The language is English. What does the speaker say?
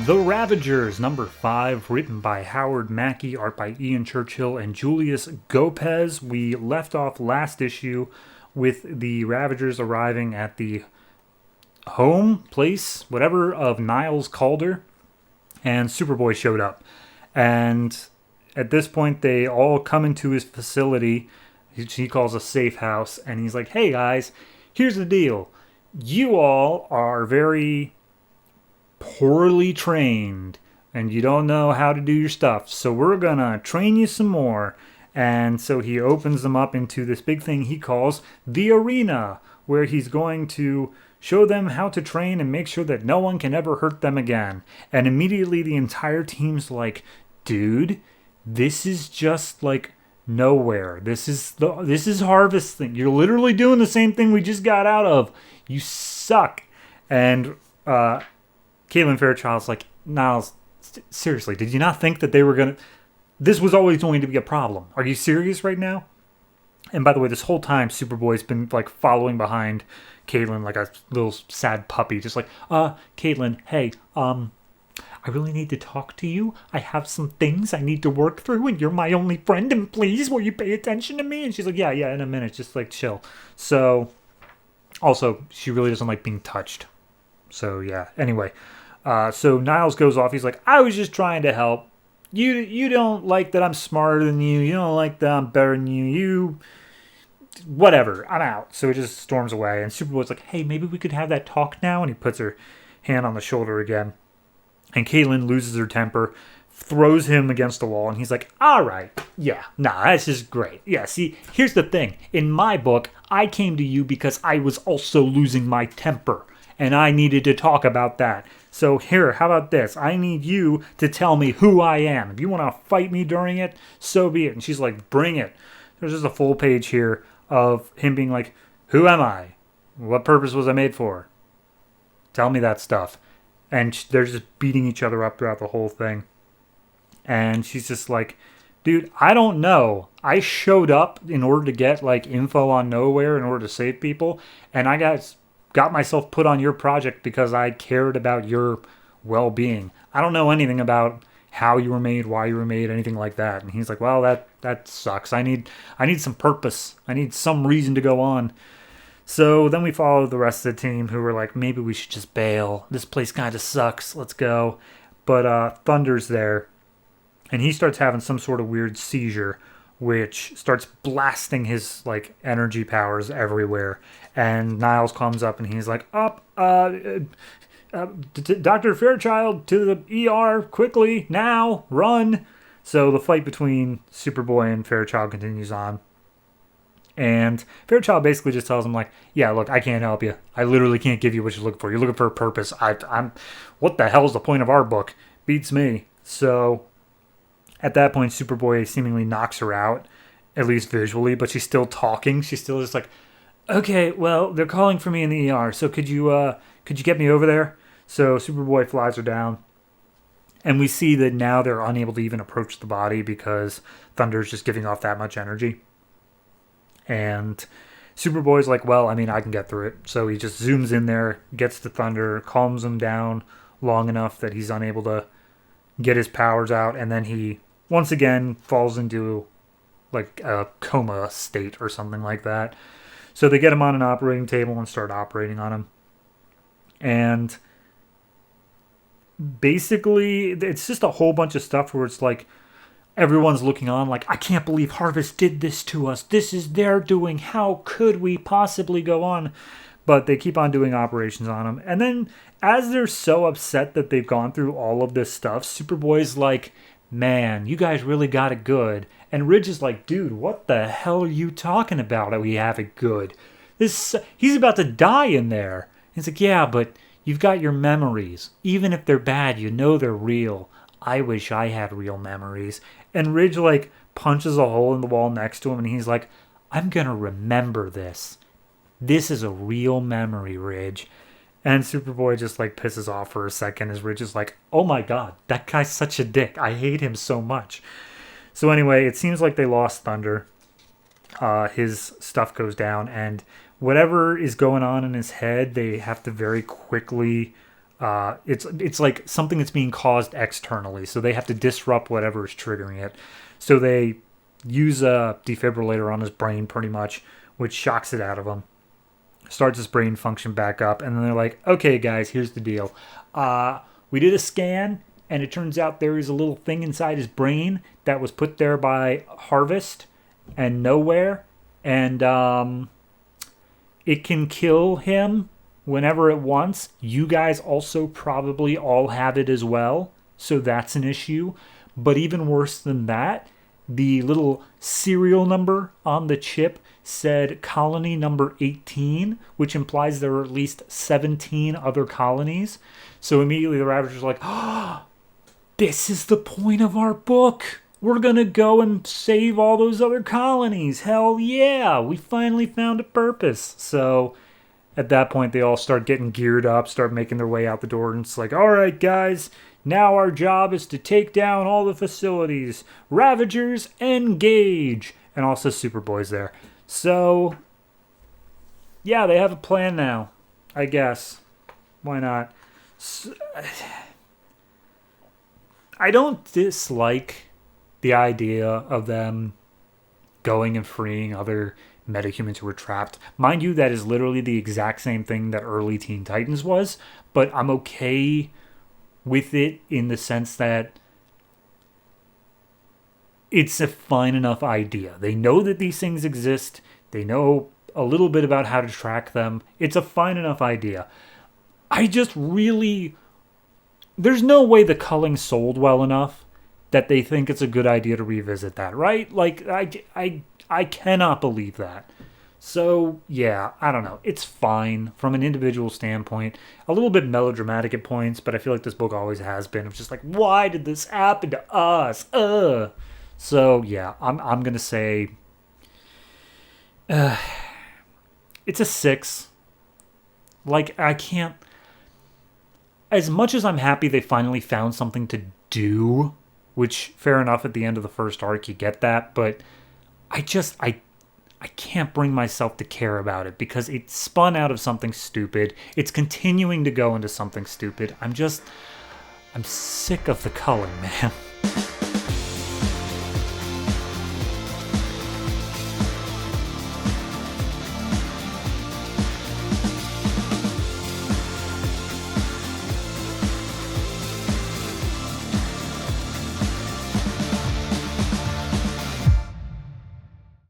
The Ravagers, number 5, written by Howard Mackey, art by Ian Churchill and Julius Gopez. We left off last issue with the Ravagers arriving at the home, place, whatever, of Niles Calder, and Superboy showed up. And at this point, they all come into his facility, which he calls a safe house, and he's like, hey guys, here's the deal. You all are very poorly trained and you don't know how to do your stuff, so we're gonna train you some more. And so he opens them up into this big thing he calls the arena, where he's going to show them how to train and make sure that no one can ever hurt them again. And immediately the entire team's like, dude, this is just like nowhere. This is Harvest thing. You're literally doing the same thing we just got out of. You suck. And Caitlin Fairchild's like, Niles, seriously, did you not think that they were going to... This was always going to be a problem. Are you serious right now? And by the way, this whole time, Superboy's been like following behind Caitlin like a little sad puppy. Just like, Caitlin, hey, I really need to talk to you. I have some things I need to work through, and you're my only friend, and please, will you pay attention to me? And she's like, yeah, in a minute, just like chill. So, also, she really doesn't like being touched. So, yeah, anyway. So Niles goes off. He's like, I was just trying to help. You don't like that I'm smarter than you. You don't like that I'm better than you. Whatever. I'm out. So he just storms away. And Superboy's like, hey, maybe we could have that talk now. And he puts her hand on the shoulder again. And Caitlin loses her temper, throws him against the wall. And he's like, all right. Yeah. Nah, this is great. Yeah, see, here's the thing. In my book, I came to you because I was also losing my temper. And I needed to talk about that. So here, how about this? I need you to tell me who I am. If you want to fight me during it, so be it. And she's like, bring it. There's just a full page here of him being like, who am I? What purpose was I made for? Tell me that stuff. And they're just beating each other up throughout the whole thing. And she's just like, dude, I don't know. I showed up in order to get like info on Nowhere in order to save people. And I got myself put on your project because I cared about your well-being. I don't know anything about how you were made, why you were made, anything like that. And he's like, well, that sucks. I need some purpose. I need some reason to go on. So then we follow the rest of the team who were like, maybe we should just bail. This place kind of sucks. Let's go. But Thunder's there, and he starts having some sort of weird seizure, which starts blasting his like energy powers everywhere. And Niles comes up and he's like, Dr. Fairchild to the ER quickly now, run. So the fight between Superboy and Fairchild continues on. And Fairchild basically just tells him like, yeah, look, I can't help you. I literally can't give you what you're looking for. You're looking for a purpose. I'm what the hell's the point of our book? Beats me. So at that point, Superboy seemingly knocks her out, at least visually, but she's still talking. She's still just like, okay, well, they're calling for me in the ER, so could you get me over there? So Superboy flies her down, and we see that now they're unable to even approach the body because Thunder's just giving off that much energy. And Superboy's like, well, I mean, I can get through it. So he just zooms in there, gets to Thunder, calms him down long enough that he's unable to get his powers out, and then he once again falls into like a coma state or something like that. So they get him on an operating table and start operating on him. And basically, it's just a whole bunch of stuff where it's like everyone's looking on like, I can't believe Harvest did this to us. This is their doing. How could we possibly go on? But they keep on doing operations on him. And then as they're so upset that they've gone through all of this stuff, Superboy's like, man, you guys really got it good. And Ridge is like, dude, what the hell are you talking about? We have it good. He's about to die in there. He's like, yeah, but you've got your memories. Even if they're bad, you know they're real. I wish I had real memories. And Ridge like punches a hole in the wall next to him, and he's like, I'm gonna remember this. This is a real memory, Ridge. And Superboy just like pisses off for a second as Ridge is like, oh my god, that guy's such a dick. I hate him so much. So anyway, it seems like they lost Thunder. His stuff goes down, and whatever is going on in his head, they have to very quickly It's like something that's being caused externally, so they have to disrupt whatever is triggering it. So they use a defibrillator on his brain, pretty much, which shocks it out of him, starts his brain function back up, and then they're like, "Okay, guys, here's the deal. We did a scan, and it turns out there is a little thing inside his brain that was put there by Harvest and Nowhere, and it can kill him whenever it wants. You guys also probably all have it as well, so that's an issue. But even worse than that, the little serial number on the chip said colony number 18, which implies there are at least 17 other colonies. So immediately the Ravagers are like, oh, this is the point of our book. We're going to go and save all those other colonies. Hell yeah, we finally found a purpose. So at that point, they all start getting geared up, start making their way out the door, and it's like, all right, guys, now our job is to take down all the facilities. Ravagers, engage! And also Superboy's there. So, yeah, they have a plan now, I guess. Why not? So, I don't dislike the idea of them going and freeing other metahumans who were trapped. Mind you, that is literally the exact same thing that early Teen Titans was, but I'm okay with it in the sense that it's a fine enough idea. They know that these things exist. They know a little bit about how to track them. It's a fine enough idea. I just really... There's no way the culling sold well enough that they think it's a good idea to revisit that, right? Like, I cannot believe that. So, yeah, I don't know. It's fine from an individual standpoint. A little bit melodramatic at points, but I feel like this book always has been. It's just like, why did this happen to us? So, yeah, I'm going to say it's a 6. Like, I can't... As much as I'm happy they finally found something to do, which, fair enough, at the end of the first arc, you get that, but I can't bring myself to care about it because it spun out of something stupid. It's continuing to go into something stupid. I'm sick of the culling, man.